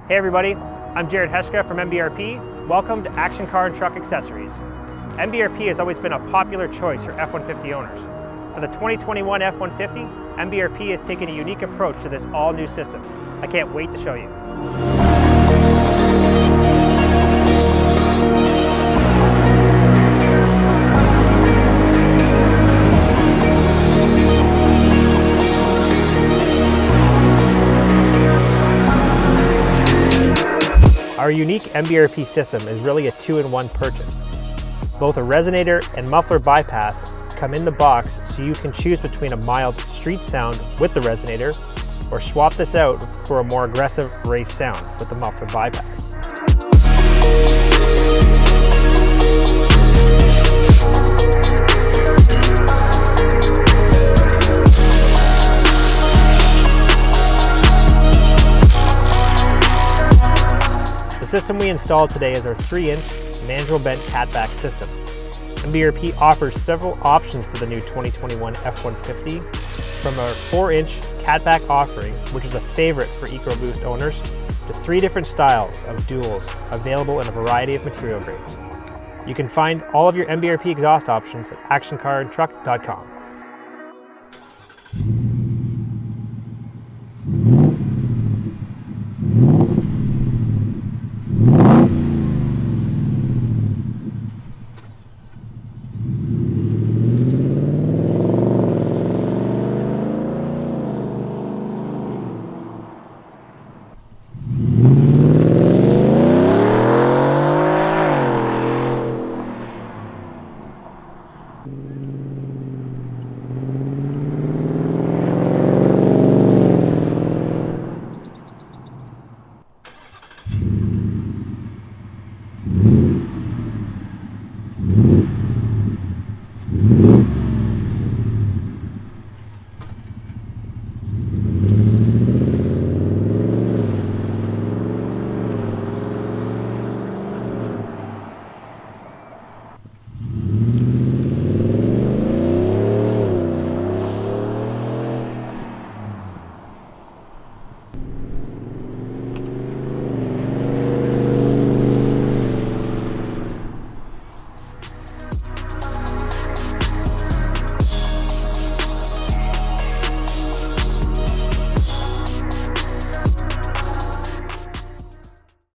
Hey everybody, I'm Jared Heshka from MBRP. Welcome to Action Car and Truck Accessories. MBRP has always been a popular choice for F-150 owners. For the 2021 F-150, MBRP has taken a unique approach to this all-new system. I can't wait to show you. Our unique MBRP system is really a two-in-one purchase. Both a resonator and muffler bypass come in the box, so you can choose between a mild street sound with the resonator or swap this out for a more aggressive race sound with the muffler bypass. The system we installed today is our 3-inch manual bent catback system. MBRP offers several options for the new 2021 F-150, from our 4-inch catback offering, which is a favorite for EcoBoost owners, to 3 different styles of duals available in a variety of material grades. You can find all of your MBRP exhaust options at actioncarandtruck.com.